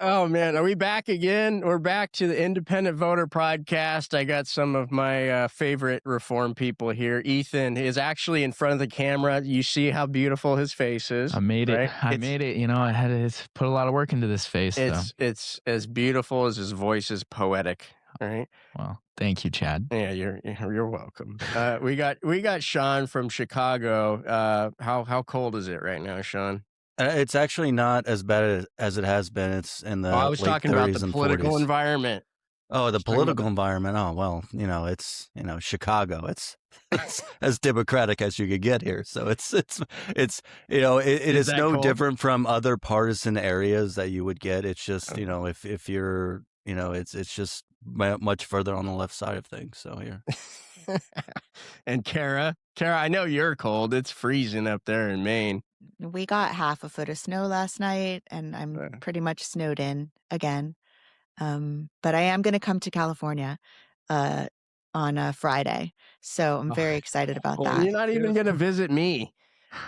Oh, man. Are we back again? We're back to the Independent Voter Podcast. I got some of my favorite reform people here. Ethan is actually in front of the camera. You see how beautiful his face is. I made it. Right? I made it. You know, I had to put a lot of work into this face. It's as beautiful as his voice is poetic. Right? Well, thank you, Chad. Yeah, you're welcome. We got Sean from Chicago. How cold is it right now, Sean? It's actually not as bad as it has been. It's in the I was late talking about 30s the and political 40s. environment. Oh, the political environment. Oh, well, it's Chicago. It's as democratic as you could get here. So it's it is no cold? different from other partisan areas that you would get. It's just, if you're, it's just much further on the left side of things. So here. And Kara, I know you're cold. It's freezing up there in Maine. We got half a foot of snow last night, and I'm pretty much snowed in again. But I am going to come to California on Friday, so I'm very excited about that. You're not even going to visit me.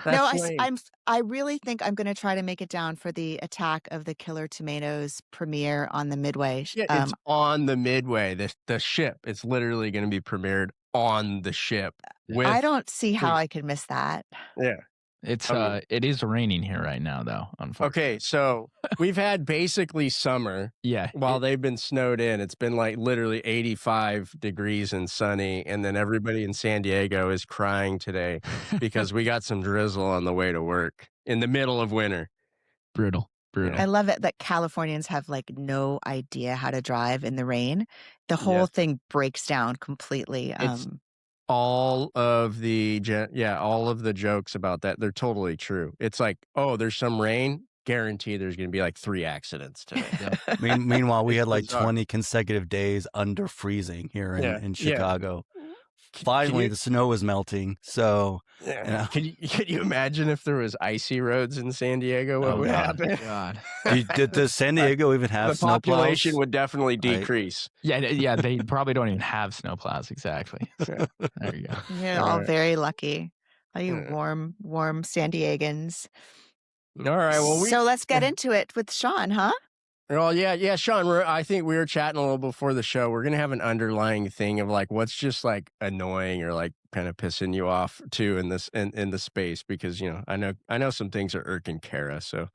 I really think I'm going to try to make it down for the Attack of the Killer Tomatoes premiere on the Midway. Yeah, it's on the Midway. The ship. It's literally going to be premiered on the ship. I don't see how I could miss that. Yeah. It is raining here right now, though. Unfortunately. Okay, so we've had basically summer. Yeah. While they've been snowed in, it's been like literally 85 degrees and sunny, and then everybody in San Diego is crying today because we got some drizzle on the way to work in the middle of winter. Brutal. I love it that Californians have like no idea how to drive in the rain. The whole thing breaks down completely. All of the jokes about that, they're totally true. It's like, oh, there's some rain, guarantee there's going to be like 3 accidents today. Meanwhile, we had like 20 consecutive days under freezing here in Chicago. Finally, the snow was melting. So, Can you imagine if there was icy roads in San Diego? What would happen? God. Does San Diego even have the population snowplows? would definitely decrease. Yeah. They probably don't even have snowplows. Exactly. So, there you go. You're all very lucky. All you warm San Diegans. All right. Well, so let's get into it with Sean, huh? Well, yeah, Sean. I think we were chatting a little before the show. We're gonna have an underlying thing of like what's just like annoying or like kind of pissing you off too in this in the space because I know some things are irking Kara, so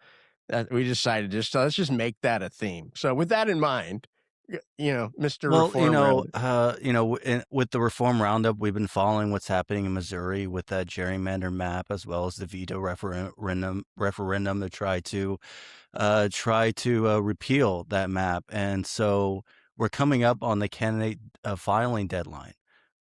we decided let's just make that a theme. So with that in mind, Mr. Reform with the Reform Roundup, we've been following what's happening in Missouri with that gerrymander map as well as the veto referendum to try to repeal that map. And so we're coming up on the candidate filing deadline,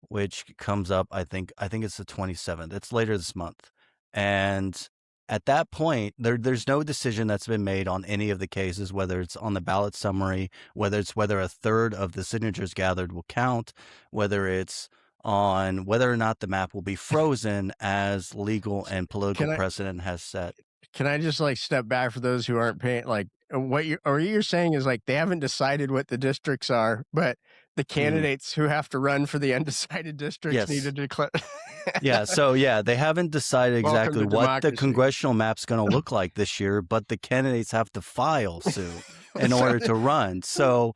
which comes up, I think it's the 27th. It's later this month. And at that point, there's no decision that's been made on any of the cases, whether it's on the ballot summary, whether a third of the signatures gathered will count, whether it's on whether or not the map will be frozen as legal and political precedent has set. Can I just like step back for those who aren't paying? Like what you're saying is like they haven't decided what the districts are, but the candidates who have to run for the undecided districts need to declare. They haven't decided exactly what the congressional map's going to look like this year, but the candidates have to file soon in order to run. So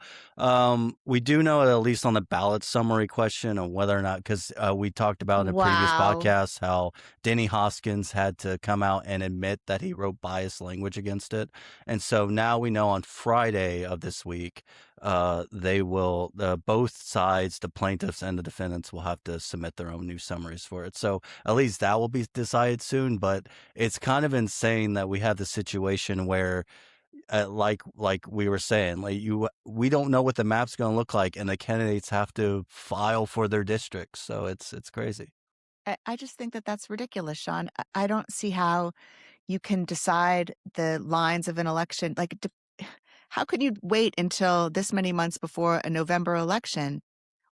we do know, at least on the ballot summary question, of whether or not, because we talked about in a previous podcast how Denny Hoskins had to come out and admit that he wrote biased language against it. And so now we know on Friday of this week, they will, both sides, the plaintiffs and the defendants, will have to submit their own new summaries for it. So at least that will be decided soon. But it's kind of insane that we have the situation where, like we were saying, we don't know what the map's going to look like, and the candidates have to file for their districts. So it's crazy. I just think that's ridiculous, Sean. I don't see how you can decide the lines of an election. Like, how can you wait until this many months before a November election?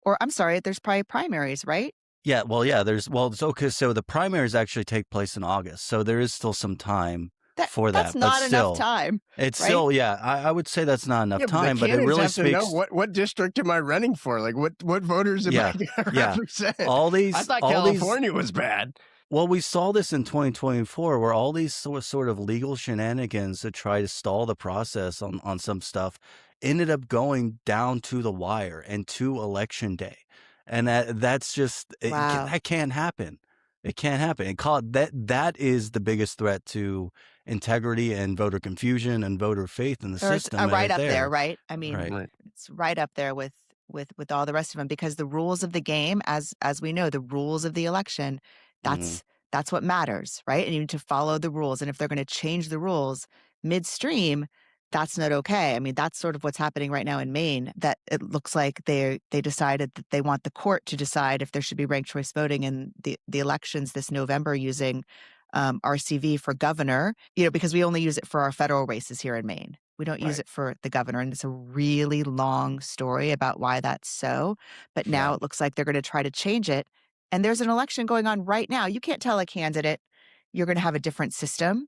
Or I'm sorry, there's probably primaries, right? Yeah, well, it's okay. So the primaries actually take place in August. So there is still some time for that. That's not enough time. It's right? still, I would say that's not enough time, but it really speaks. To know what district am I running for? Like what voters am I going to represent? I thought California was bad. Well, we saw this in 2024 where all these sort of legal shenanigans to try to stall the process on some stuff ended up going down to the wire and to election day. And that's just Wow. that can't happen. It can't happen. That is the biggest threat to integrity and voter confusion and voter faith in the Or it's system. right up there, right? I mean, Right. it's right up there with all the rest of them, because the rules of the game, as we know, the rules of the election, that's what matters, right? And you need to follow the rules. And if they're going to change the rules midstream, that's not okay. I mean, that's sort of what's happening right now in Maine, that it looks like they decided that they want the court to decide if there should be ranked choice voting in the elections this November using RCV for governor, because we only use it for our federal races here in Maine. We don't use it for the governor. And it's a really long story about why that's so. But now it looks like they're going to try to change it. And there's an election going on right now. You can't tell a candidate you're going to have a different system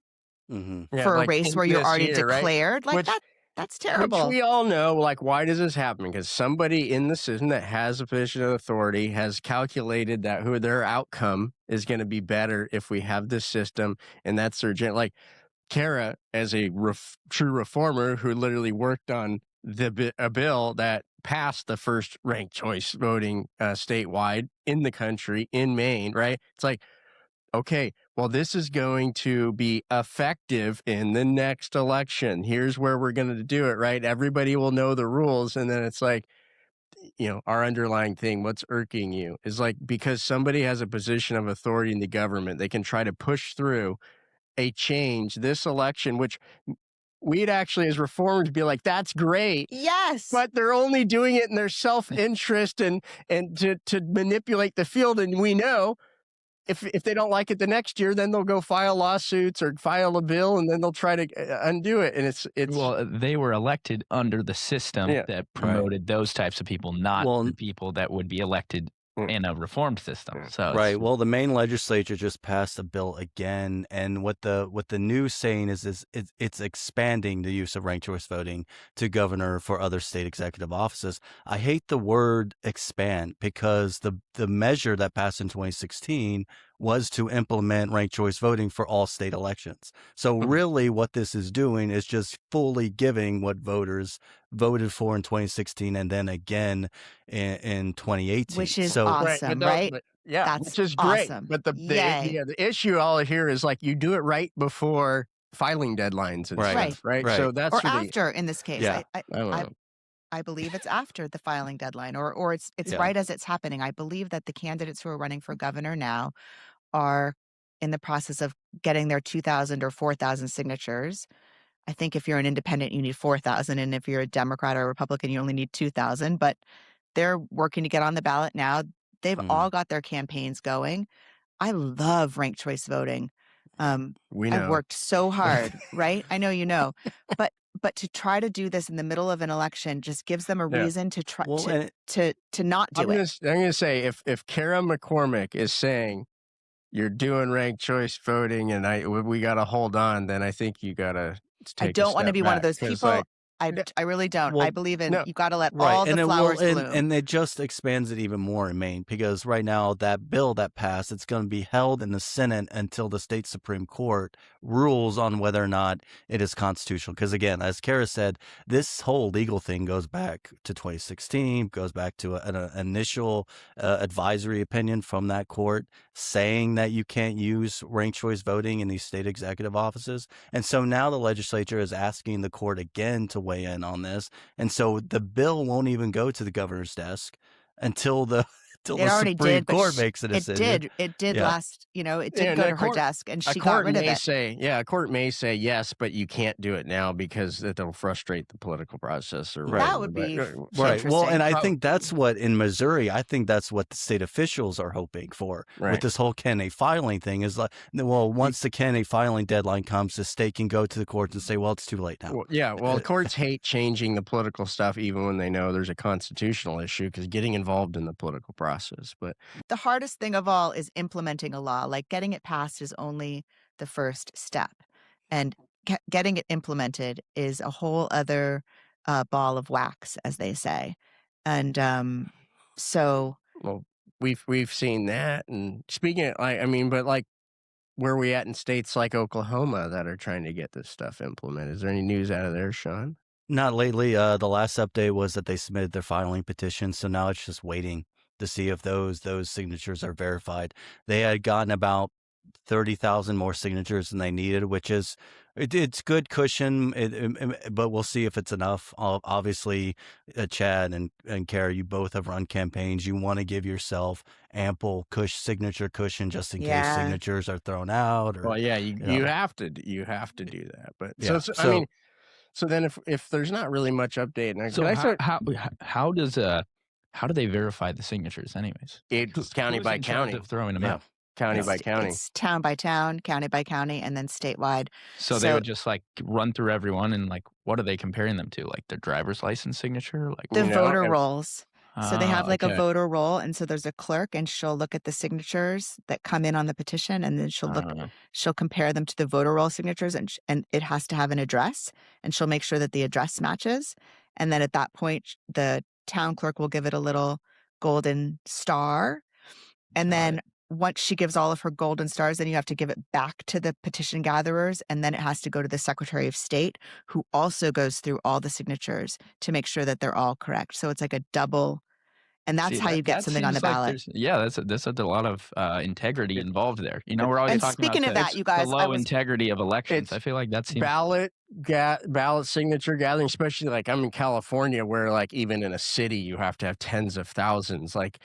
for a race where you're already declared. Right? Like that's terrible. Which we all know, like, why does this happen? Because somebody in the system that has a position of authority has calculated that their outcome is going to be better if we have this system. And that's their like Kara, as a true reformer who literally worked on a bill that passed the first ranked choice voting statewide in the country, in Maine, right? It's like, okay, well, this is going to be effective in the next election. Here's where we're going to do it, right? Everybody will know the rules. And then it's like, our underlying thing, what's irking you, is like, because somebody has a position of authority in the government, they can try to push through a change this election, which we'd actually, as reformers, be like, that's great. Yes. But they're only doing it in their self-interest and to manipulate the field. And we know if they don't like it the next year, then they'll go file lawsuits or file a bill, and then they'll try to undo it. And it's well, they were elected under the system that promoted those types of people, not the people that would be elected in a reformed system. So well, the Maine legislature just passed a bill again, and what the new saying is it's expanding the use of ranked choice voting to governor for other state executive offices. I hate the word expand, because the measure that passed in 2016 was to implement ranked choice voting for all state elections. So really what this is doing is just fully giving what voters voted for in 2016 and then again in 2018. Which is awesome, right? That's which is great. Awesome. But the issue all here is, like, you do it right before filing deadlines and stuff, right? So that's after, in this case. Yeah. I don't know. I believe it's after the filing deadline, or it's right as it's happening. I believe that the candidates who are running for governor now are in the process of getting their 2,000 or 4,000 signatures. I think if you're an independent, you need 4,000. And if you're a Democrat or Republican, you only need 2,000. But they're working to get on the ballot now. They've all got their campaigns going. I love ranked choice voting. We know. I've worked so hard, right? I know you know. But to try to do this in the middle of an election just gives them a reason to try to not do it. I'm going to say, if Kara McCormick is saying you're doing ranked choice voting and we got to hold on, then I think you got to take I don't want to be one of those people. Like, I really don't. Well, I believe in you got to let right. all the flowers bloom. And it just expands it even more in Maine, because right now that bill that passed, it's going to be held in the Senate until the state Supreme Court rules on whether or not it is constitutional. Because again, as Kara said, this whole legal thing goes back to 2016, goes back to an initial advisory opinion from that court saying that you can't use ranked choice voting in these state executive offices. And so now the legislature is asking the court again to weigh in on this, and so the bill won't even go to the governor's desk until the Supreme Court makes a decision. It did last, it did go to her desk, and she got rid of it. A court may say yes, but you can't do it now because it'll frustrate the political process. Or that would be right. Well, and I think that's what in Missouri, I think that's what the state officials are hoping for with this whole candidate filing thing. Is like, well, once the candidate filing deadline comes, the state can go to the courts and say, well, it's too late now. Well, courts hate changing the political stuff, even when they know there's a constitutional issue, because getting involved in the political process. But the hardest thing of all is implementing a law. Like, getting it passed is only the first step, and getting it implemented is a whole other ball of wax, as they say. And so, well, we've seen that. And speaking of, but like where are we at in states like Oklahoma that are trying to get this stuff implemented? Is there any news out of there, Sean? Not lately. The last update was that they submitted their filing petition, so now it's just waiting to see if those signatures are verified. They had gotten about 30,000 more signatures than they needed, which is it's good cushion, but we'll see if it's enough. Obviously, Chad and Kara, you both have run campaigns. You want to give yourself ample signature cushion just in case signatures are thrown out. Or, well, yeah, you have to do that. But yeah. I mean, so then if there's not really much update, how do they verify the signatures, anyways? It's county by county, throwing them out. County by county. It's town by town, county by county, and then statewide. So they would just like run through everyone, and like, what are they comparing them to? Like their driver's license signature? Like the voter rolls. So they have like a voter roll, and so there's a clerk, and she'll look at the signatures that come in on the petition, and then she'll compare them to the voter roll signatures, and it has to have an address, and she'll make sure that the address matches, and then at that point, the town clerk will give it a little golden star, and then once she gives all of her golden stars, then you have to give it back to the petition gatherers, and then it has to go to the Secretary of State, who also goes through all the signatures to make sure that they're all correct. So it's like a double, and that's how you get something on the ballot. There's a lot of integrity involved there. You know, we're always talking speaking about of that, you guys, the low integrity of elections. I feel like that's ballot signature gathering, especially like I'm in California, where like even in a city you have to have tens of thousands. Like,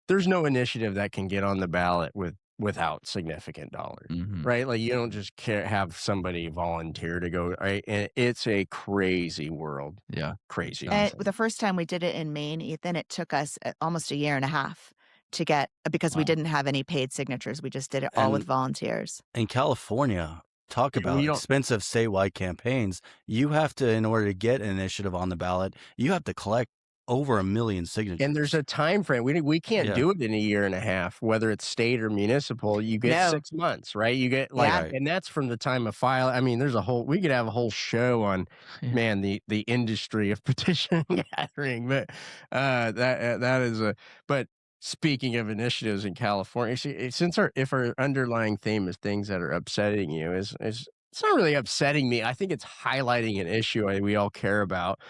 there's no initiative that can get on the ballot without significant dollars, right? Like, you don't just have somebody volunteer to go, right? And it's a crazy world. Yeah. Crazy. And the first time we did it in Maine, Ethan, it took us almost a year and a half to get, because we didn't have any paid signatures. We just did it all with volunteers. In California, talk about expensive statewide campaigns. You have to, in order to get an initiative on the ballot, you have to collect over 1 million signatures. And there's a time frame. We can't do it in a year and a half, whether it's state or municipal. You get 6 months, right? You get and that's from the time of file. I mean, we could have a whole show on, man, the industry of petition gathering. But that is but speaking of initiatives in California, since if our underlying theme is things that are upsetting you, is it's not really upsetting me. I think it's highlighting an issue we all care about.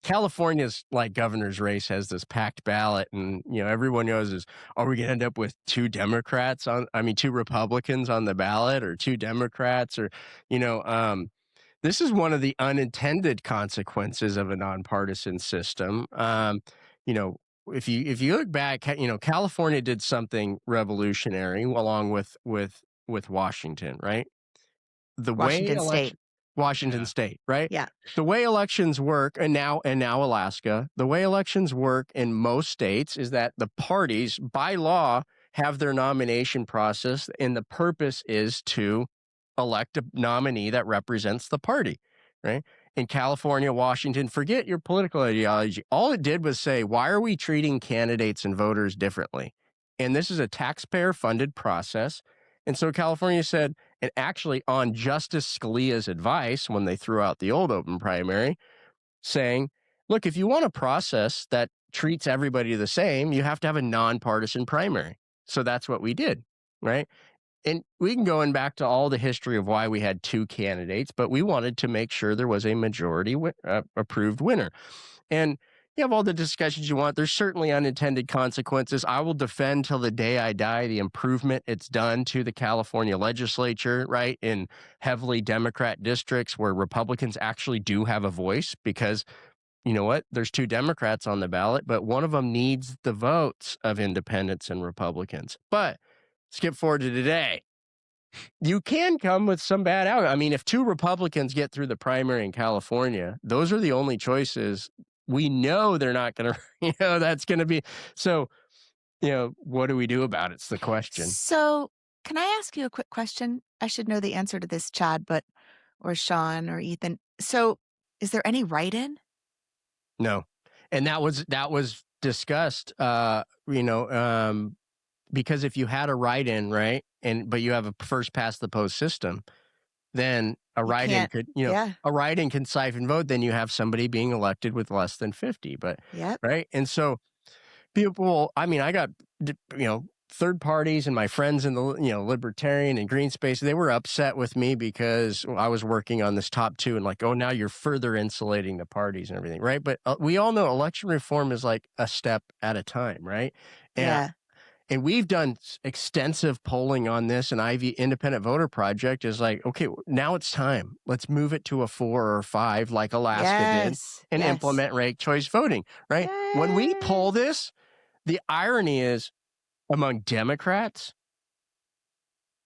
California's like governor's race has this packed ballot, and everyone knows are we going to end up with two Republicans on the ballot, or two Democrats, or this is one of the unintended consequences of a nonpartisan system. If you look back, California did something revolutionary along with Washington, right? Washington State, right? Yeah. The way elections work, and now Alaska, the way elections work in most states is that the parties, by law, have their nomination process, and the purpose is to elect a nominee that represents the party, right? In California, Washington, forget your political ideology. All it did was say, why are we treating candidates and voters differently? And this is a taxpayer-funded process. And so California said, and actually on Justice Scalia's advice, when they threw out the old open primary, saying, look, if you want a process that treats everybody the same, you have to have a nonpartisan primary. So that's what we did, right? And we can go in back to all the history of why we had two candidates, but we wanted to make sure there was a majority approved winner. And you have all the discussions you want. There's certainly unintended consequences. I will defend till the day I die the improvement it's done to the California legislature, right, in heavily Democrat districts where Republicans actually do have a voice, because you know what? There's two Democrats on the ballot, but one of them needs the votes of independents and Republicans. But skip forward to today. You can come with some bad outcome. I mean, if two Republicans get through the primary in California, those are the only choices. We know they're not going to, that's going to be. So, what do we do about it? It's the question. So can I ask you a quick question? I should know the answer to this, Chad, or Sean or Ethan. So is there any write-in? No. And that was discussed, because if you had a write-in, right, but you have a first past the post system, then a write-in could, a write-in can siphon vote. Then you have somebody being elected with less than 50, right? And so people, I mean, I got, third parties and my friends in the libertarian and green space, they were upset with me because I was working on this top 2 and like, oh, now you're further insulating the parties and everything, right? But we all know election reform is like a step at a time, right? And we've done extensive polling on this, and Independent Voter Project is like, okay, now it's time. Let's move it to a 4 or 5 like Alaska did and implement ranked choice voting, right? When we poll this, the irony is among Democrats,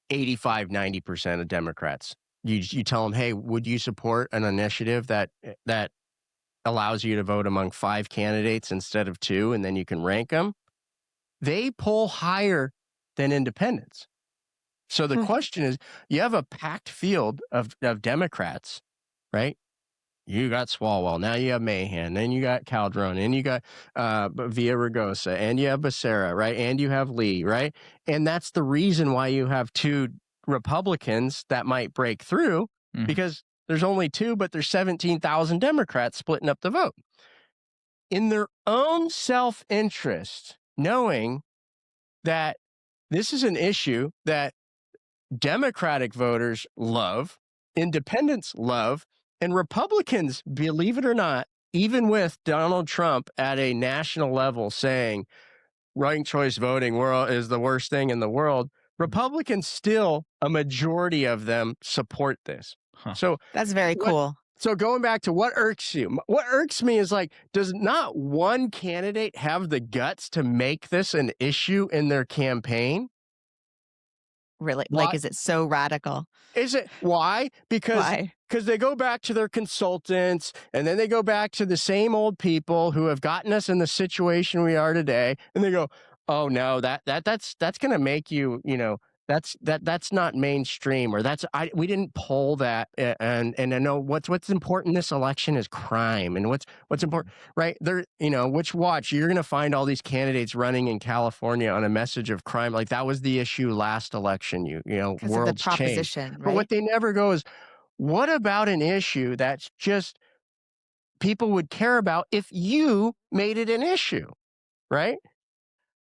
85, 90% of Democrats, you tell them, hey, would you support an initiative that allows you to vote among 5 candidates instead of 2, and then you can rank them? They poll higher than independents. So the question is, you have a packed field of Democrats, right? You got Swalwell, now you have Mahan, then you got Calderon, and you got Villaraigosa, and you have Becerra, right? And you have Lee, right? And that's the reason why you have 2 Republicans that might break through, because there's only 2, but there's 17,000 Democrats splitting up the vote. In their own self-interest, knowing that this is an issue that Democratic voters love, independents love, and Republicans, believe it or not, even with Donald Trump at a national level saying ranked choice voting is the worst thing in the world, Republicans still, a majority of them, support this. So that's very cool. So going back to what irks you, what irks me is like, does not one candidate have the guts to make this an issue in their campaign? Really? Why? Like, is it so radical? Is it? Why? Because they go back to their consultants, and then they go back to the same old people who have gotten us in the situation we are today, and they go, oh no, that's going to make you, that's not mainstream, or we didn't poll that, and I know what's important in this election is crime, and what's important, right? There, you're going to find all these candidates running in California on a message of crime, like that was the issue last election. World's changed, right? But what they never go is, what about an issue that's just people would care about if you made it an issue, right?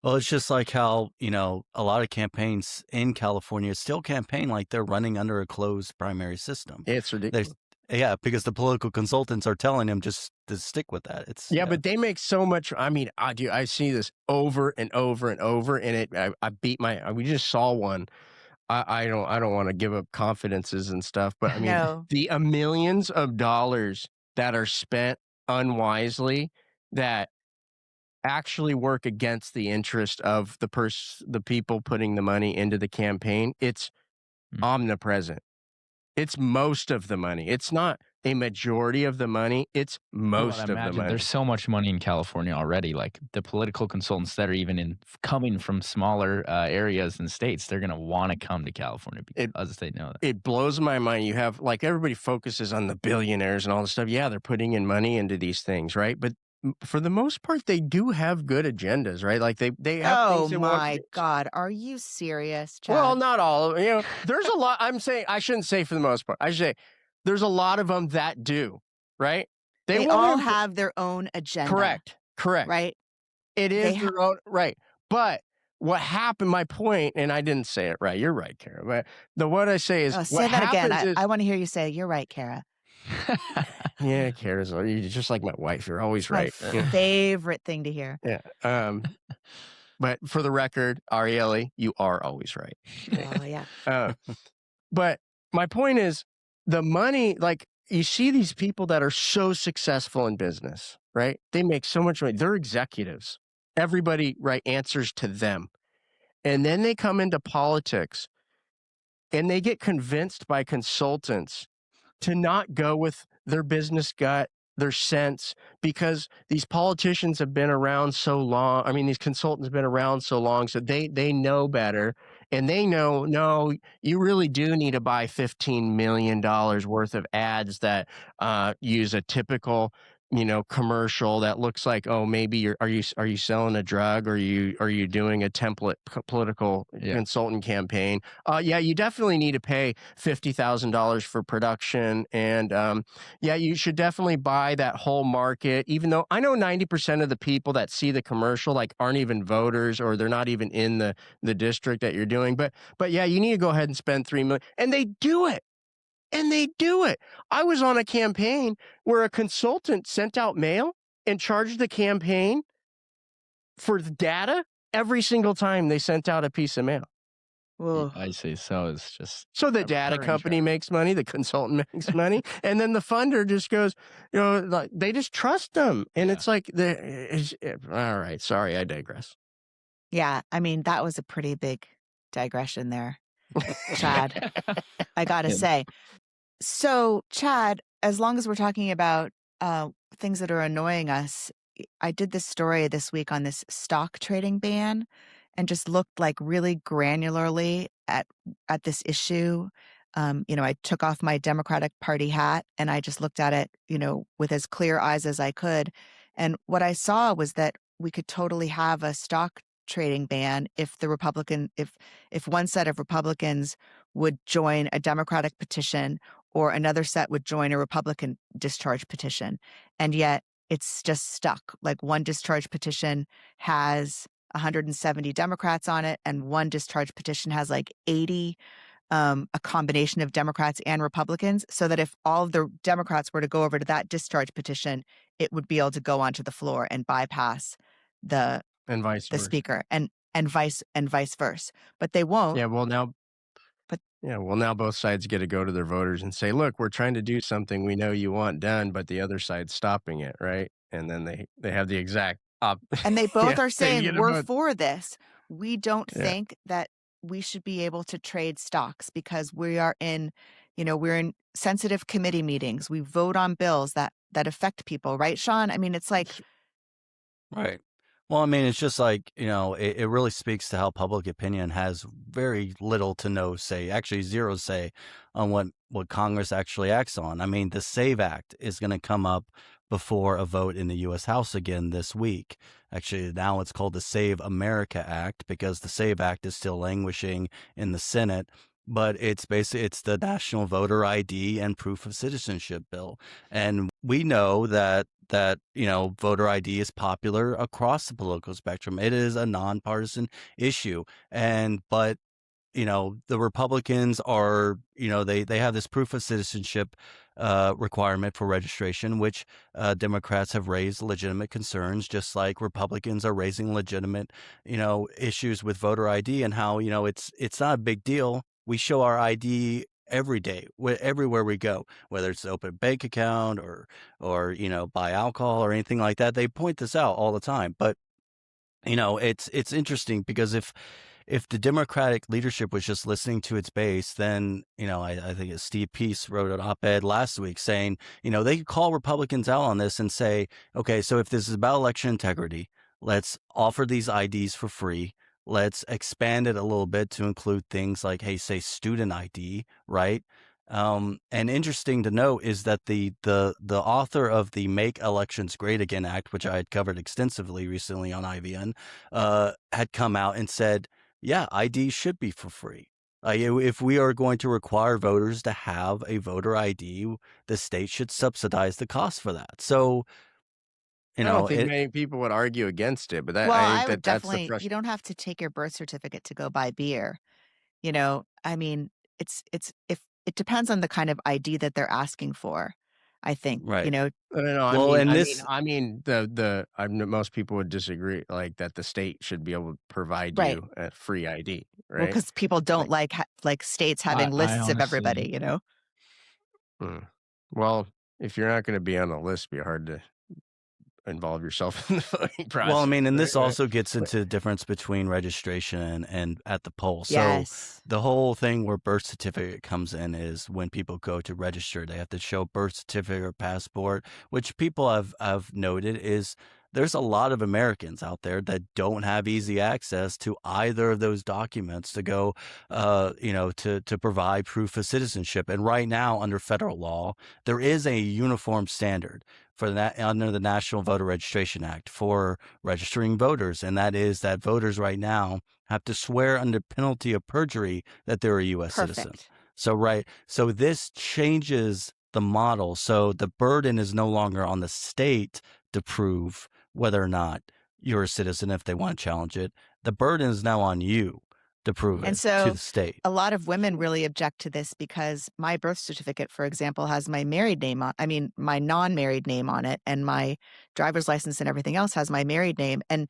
Well, it's just like how, a lot of campaigns in California still campaign like they're running under a closed primary system. It's ridiculous. Because the political consultants are telling them just to stick with that. But they make so much. I mean, I see this over and over and over, and we just saw one. I don't want to give up confidences and stuff, but I mean, the millions of dollars that are spent unwisely that actually work against the interest of the people putting the money into the campaign. It's omnipresent. It's most of the money. It's not a majority of the money. It's most of the money. There's so much money in California already. Like the political consultants that are even coming from smaller areas and states, they're going to want to come to California because they know that. It blows my mind. You have, like, everybody focuses on the billionaires and all this stuff. Yeah, they're putting in money into these things, right? But for the most part, they do have good agendas, right? Like they have. Oh my God, are you serious, Chad? Well, not all. There's a lot. I'm saying I shouldn't say for the most part. I should say there's a lot of them that do, right? They all have their own agenda. Correct. Right. It is their own right. But what happened? My point, and I didn't say it right. You're right, Kara. But what I say is, say that again. I want to hear you say, "You're right, Kara." Yeah, Kara's you're just like my wife. You're always right. My favorite thing to hear. Yeah. But for the record, Arielle, you are always right. Oh yeah. But my point is, the money, like you see these people that are so successful in business, right? They make so much money. They're executives. Everybody, right, answers to them. And then they come into politics and they get convinced by consultants to not go with their business gut, their sense, because these politicians have been around so long. I mean, these consultants have been around so long, so they know better. And they know, no, you really do need to buy $15 million worth of ads that use a typical commercial that looks like, oh, maybe are you selling a drug, or are you doing a template political consultant campaign? Yeah, you definitely need to pay $50,000 for production, and yeah, you should definitely buy that whole market. Even though I know 90% of the people that see the commercial like aren't even voters, or they're not even in the district that you're doing. But yeah, you need to go ahead and spend $3 million, and they do it. And they do it. I was on a campaign where a consultant sent out mail and charged the campaign for the data every single time they sent out a piece of mail. I see. So it's just so the data company makes money, the consultant makes money, and then the funder just goes, like, they just trust them, and it's like, all right. Sorry, I digress. Yeah, I mean, that was a pretty big digression there, Chad. I gotta say. So, Chad, as long as we're talking about things that are annoying us, I did this story this week on this stock trading ban, and just looked like really granularly at this issue. I took off my Democratic Party hat and I just looked at it, with as clear eyes as I could. And what I saw was that we could totally have a stock trading ban if if one set of Republicans would join a Democratic petition, or another set would join a Republican discharge petition. And yet it's just stuck. Like, one discharge petition has 170 Democrats on it, and one discharge petition has like 80, a combination of Democrats and Republicans, so that if all of the Democrats were to go over to that discharge petition, it would be able to go onto the floor and bypass the speaker, and vice versa. But they won't. Yeah, well, now both sides get to go to their voters and say, look, we're trying to do something we know you want done, but the other side's stopping it, right? And then they have the exact and they both are saying, we're for this. We don't think that we should be able to trade stocks, because we are in, we're in sensitive committee meetings. We vote on bills that affect people, right, Sean? I mean, it's like, right. Well, I mean, it's just like, it really speaks to how public opinion has very little to no say, actually zero say, on what Congress actually acts on. I mean, the SAVE Act is going to come up before a vote in the U.S. House again this week. Actually, now it's called the Save America Act, because the SAVE Act is still languishing in the Senate. But it's the National Voter ID and Proof of Citizenship bill. And we know that voter ID is popular across the political spectrum. It is a nonpartisan issue. But the Republicans are, they have this proof of citizenship requirement for registration, which Democrats have raised legitimate concerns, just like Republicans are raising legitimate, issues with voter ID, and how, it's not a big deal. We show our ID every day, everywhere we go, whether it's to open a bank account or buy alcohol or anything like that. They point this out all the time. But it's interesting, because if the Democratic leadership was just listening to its base, then I think Steve Peace wrote an op-ed last week saying they could call Republicans out on this and say, okay, so if this is about election integrity, let's offer these IDs for free. Let's expand it a little bit to include things like, hey, say student ID, right? And interesting to note is that the author of the Make Elections Great Again Act, which I had covered extensively recently on IVN, had come out and said, yeah, ID should be for free. If we are going to require voters to have a voter ID, the state should subsidize the cost for that. So, I don't think many people would argue against it, but I think that's the you don't have to take your birth certificate to go buy beer. I mean, it depends on the kind of ID that they're asking for, I think. Right. No. Well, I mean, most people would disagree, like that the state should be able to provide you a free ID, right? Well, because people don't like states having lists of everybody, Well, if you're not going to be on the list, it'd be hard to involve yourself in the voting process. Well, I mean, and this also gets into the difference between registration and at the poll. Yes. So the whole thing where birth certificate comes in is when people go to register, they have to show birth certificate or passport, which people have noted is there's a lot of Americans out there that don't have easy access to either of those documents to go, to provide proof of citizenship. And right now, under federal law, there is a uniform standard for that under the National Voter Registration Act for registering voters, and that is that voters right now have to swear under penalty of perjury that they're a U.S. citizen. So this changes the model. So the burden is no longer on the state to prove whether or not you're a citizen if they want to challenge it. The burden is now on you to prove it to the state. A lot of women really object to this because my birth certificate, for example, has my my non-married name on it, and my driver's license and everything else has my married name. And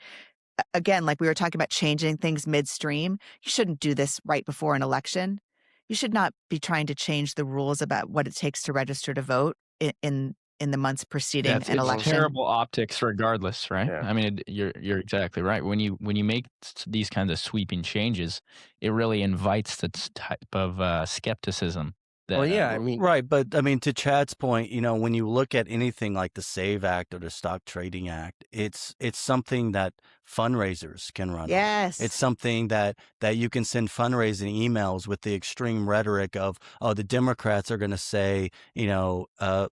again, like we were talking about changing things midstream, you shouldn't do this right before an election. You should not be trying to change the rules about what it takes to register to vote in the months preceding an election. It's terrible optics regardless, right? Yeah. I mean, you're exactly right. When you make these kinds of sweeping changes, it really invites this type of skepticism. Right. But I mean, to Chad's point, when you look at anything like the SAVE Act or the Stock Trading Act, it's something that fundraisers can run. Yes. It's something that you can send fundraising emails with the extreme rhetoric of, oh, the Democrats are going to say, the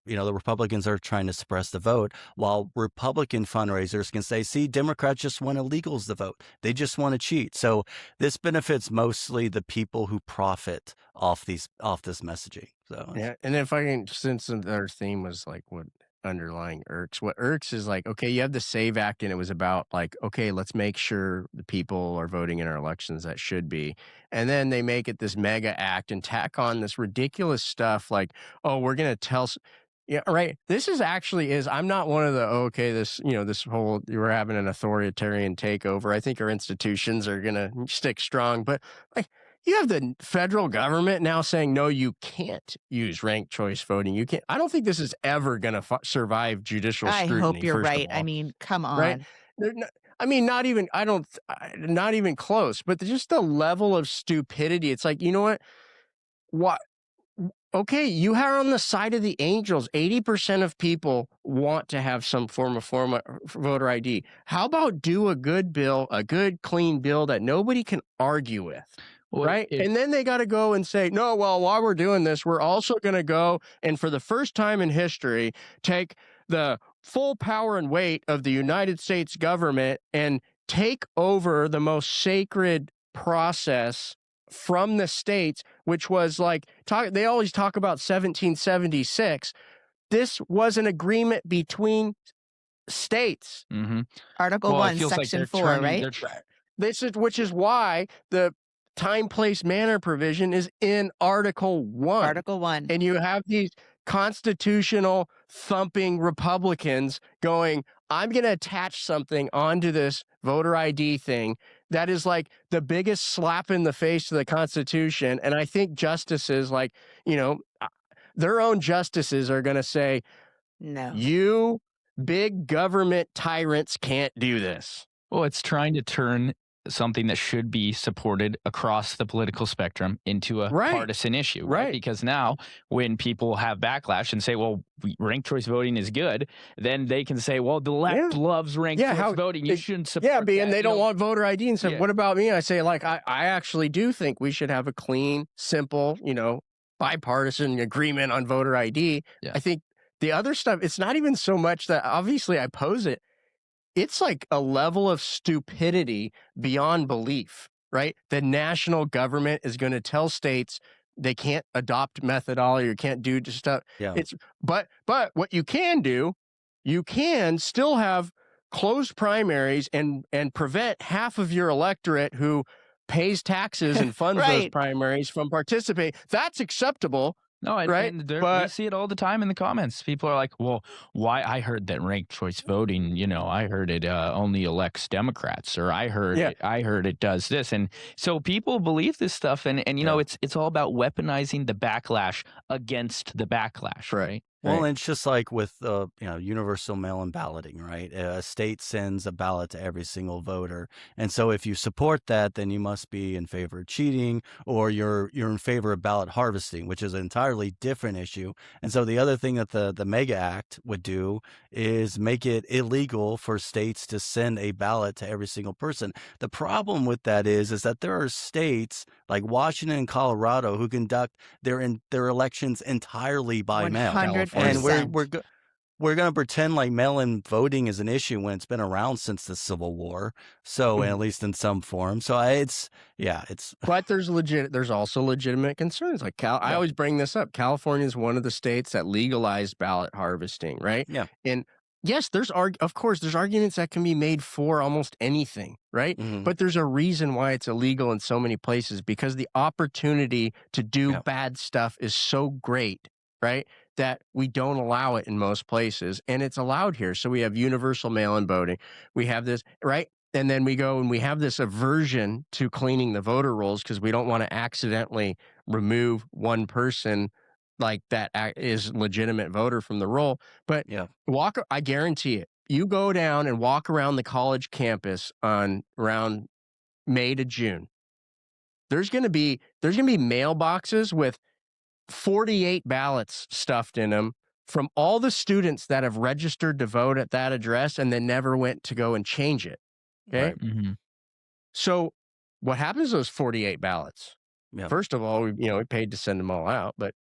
Republicans are trying to suppress the vote, while Republican fundraisers can say, see, Democrats just want illegals to vote. They just want to cheat. So this benefits mostly the people who profit off this messaging. So yeah, and if I can, since our theme was like what underlying irks, what irks is like, okay, you have the SAVE Act, and it was about like, okay, let's make sure the people are voting in our elections that should be, and then they make it this mega act and tack on this ridiculous stuff like, oh, we're gonna tell. Yeah, right. This is I'm not one of the, this whole, we're having an authoritarian takeover. I think our institutions are going to stick strong, but like, you have the federal government now saying, no, you can't use ranked choice voting. You can't. I don't think this is ever going to survive judicial scrutiny. I hope you're right. I mean, come on. Right? Not even close, but just the level of stupidity. It's like, you know what? Okay, you are on the side of the angels. 80% of people want to have some form of voter ID. How about do a good bill, a good, clean bill that nobody can argue with? Well, right? And then they got to go and say, no, well, while we're doing this, we're also going to go and for the first time in history, take the full power and weight of the United States government and take over the most sacred process from the states, which was like, they always talk about 1776. This was an agreement between states. Mm-hmm. Article 1, Section 4, right? Which is why the time, place, manner provision is in Article 1. Article 1. And you have these constitutional thumping Republicans going, I'm going to attach something onto this voter ID thing that is like the biggest slap in the face to the Constitution. And I think justices, like, their own justices are going to say, no, you big government tyrants can't do this. Well, it's trying to turn something that should be supported across the political spectrum into a partisan issue, right? Because now when people have backlash and say, well, ranked choice voting is good, then they can say, well, the left loves ranked choice voting. You shouldn't support that. And they don't want voter ID. And so what about me? I say, like, I actually do think we should have a clean, simple, bipartisan agreement on voter ID. Yeah. I think the other stuff, it's not even so much that obviously I pose it. It's like a level of stupidity beyond belief, right? The national government is going to tell states they can't adopt methodology or can't do just stuff. Yeah. But what you can do, you can still have closed primaries and prevent half of your electorate who pays taxes and funds those primaries from participating. That's acceptable. No, and we see it all the time in the comments. People are like, well, why? I heard that ranked choice voting, I heard it only elects Democrats, or I heard it does this. And so people believe this stuff. And it's all about weaponizing the backlash against the backlash. Right. Well, Right? and it's just like with universal mail-in balloting, right? A state sends a ballot to every single voter, and so if you support that, then you must be in favor of cheating, or you're in favor of ballot harvesting, which is an entirely different issue. And so the other thing that the Mega Act would do is make it illegal for states to send a ballot to every single person. The problem with that is that there are states like Washington and Colorado who conduct their elections entirely by mail. 100%. And we're going to pretend like mail-in voting is an issue when it's been around since the Civil War. So at least in some form. So it's. But there's also legitimate concerns. Like I always bring this up. California is one of the states that legalized ballot harvesting, right? Yeah. And yes, of course, there's arguments that can be made for almost anything, right? Mm-hmm. But there's a reason why it's illegal in so many places, because the opportunity to do bad stuff is so great, right, that we don't allow it in most places, and it's allowed here. So we have universal mail-in voting. We have this, right? And then we go and we have this aversion to cleaning the voter rolls because we don't want to accidentally remove one person like that is legitimate voter from the roll. But I guarantee it. You go down and walk around the college campus on around May to June. There's going to be mailboxes with 48 ballots stuffed in them from all the students that have registered to vote at that address and then never went to go and change it. Okay. Right. Mm-hmm. So what happens to those 48 ballots? Yeah. First of all, we paid to send them all out, but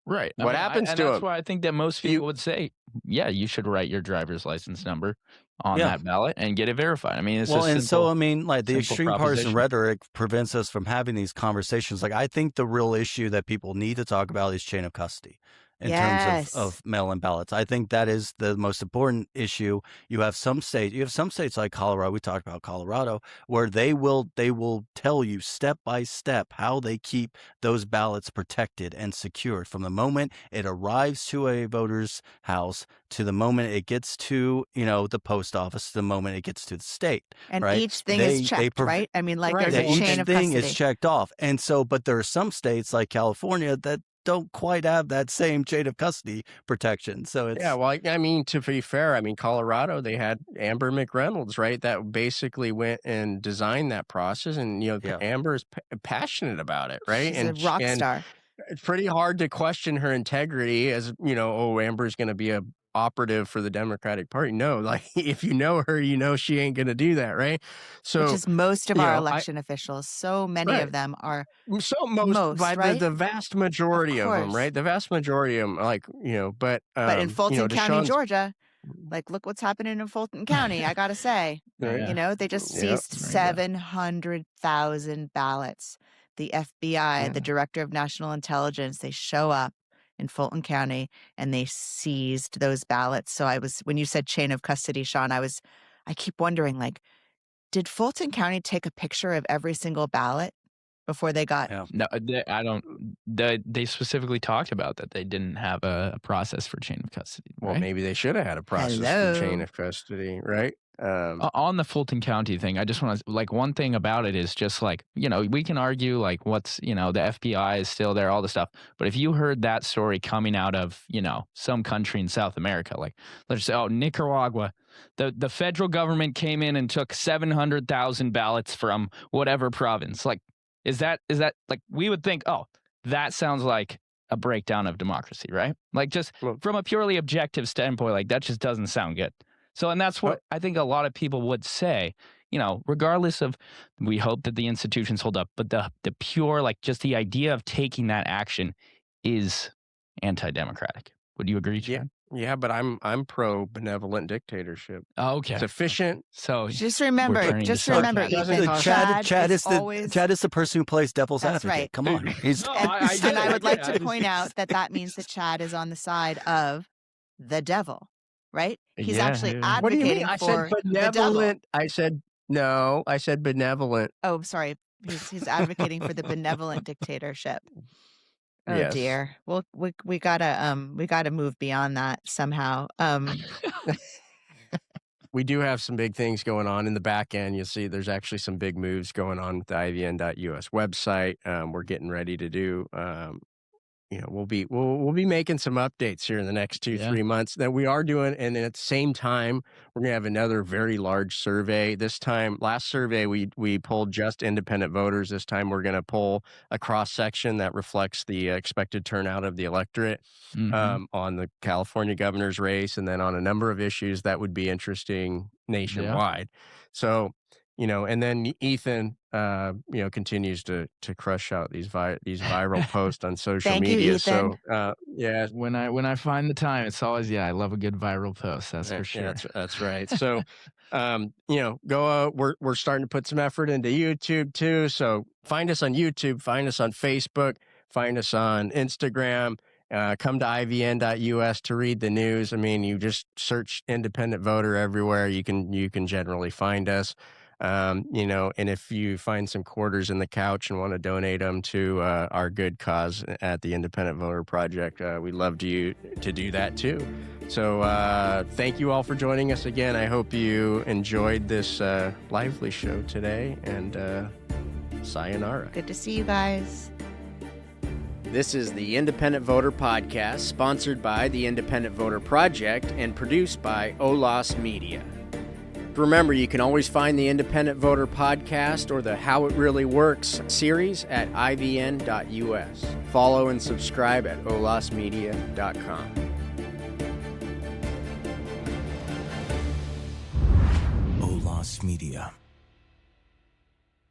right. What happens to them? That's why I think that most people would say, yeah, you should write your driver's license number on that ballot and get it verified. I mean, it's like the extreme partisan proposition. rhetoric prevents us from having these conversations. Like, I think the real issue that people need to talk about is chain of custody in terms of mail-in ballots. I think that is the most important issue. You have some states like Colorado. We talked about Colorado, where they will tell you step by step how they keep those ballots protected and secured from the moment it arrives to a voter's house to the moment it gets to the post office, to the moment it gets to the state. And right? each thing is checked, right? I mean, like there's a chain of custody. Each thing is checked off, and so but there are some states like California that don't quite have that same chain of custody protection. So it's to be fair, Colorado, they had Amber McReynolds, right, that basically went and designed that process, and Amber is passionate about it, right? She's a rock star. It's pretty hard to question her integrity as Amber's going to be a operative for the Democratic Party. No, like if you know her, she ain't going to do that, right? So, which is most of our election officials. So many of them are. The vast majority of them, right? The vast majority of them, but in Fulton County, Georgia, like look what's happening in Fulton County. I gotta say, they just seized 700,000 ballots. The FBI, the Director of National Intelligence, they show up in Fulton County and they seized those ballots. So when you said chain of custody, Sean, I keep wondering, like, did Fulton County take a picture of every single ballot before they got? No, I don't. They specifically talked about that they didn't have a process for chain of custody. Right? Well, maybe they should have had a process for chain of custody, right? On the Fulton County thing, I just want to, one thing about it is just we can argue what's, the FBI is still there, all the stuff. But if you heard that story coming out of, some country in South America, let's say, Nicaragua, the federal government came in and took 700,000 ballots from whatever province. Is that we would think, that sounds like a breakdown of democracy, right? From a purely objective standpoint, that just doesn't sound good. So, and that's what I think a lot of people would say, regardless of, we hope that the institutions hold up, but the pure, just the idea of taking that action is anti-democratic. Would you agree, Chad? Yeah, but I'm pro benevolent dictatorship. Oh, okay. It's efficient. So just remember, Ethan, Chad is the person who plays devil's advocate. Right. Come on. And I would like to point out that means that Chad is on the side of the devil. Right? He's actually advocating what do you mean? I said benevolent. I said benevolent. Oh, sorry. He's advocating for the benevolent dictatorship. Oh dear. Well, we gotta move beyond that somehow. We do have some big things going on in the back end. You'll see there's actually some big moves going on with the IVN.us website. We're getting ready to do we'll be making some updates here in the next 2-3 months that we are doing. And then at the same time, we're going to have another very large survey. This time, last survey, we polled just independent voters. This time we're going to poll a cross section that reflects the expected turnout of the electorate on the California governor's race, and then on a number of issues that would be interesting nationwide. So, and then Ethan, continues to crush out these viral posts on social Thank media. You, Ethan. So, when I find the time, it's always, I love a good viral post. That's for sure. Yeah, that's right. So, go, we're starting to put some effort into YouTube too. So find us on YouTube, find us on Facebook, find us on Instagram. Come to ivn.us to read the news. I mean, you just search independent voter everywhere. You can generally find us. And if you find some quarters in the couch and want to donate them to our good cause at the Independent Voter Project, we'd love to do that too. So thank you all for joining us again. I hope you enjoyed this lively show today, and sayonara. Good to see you guys. This is the Independent Voter Podcast, sponsored by the Independent Voter Project and produced by OLAS Media. Remember, you can always find the Independent Voter Podcast or the How It Really Works series at ivn.us. Follow and subscribe at olasmedia.com. OLAS Media.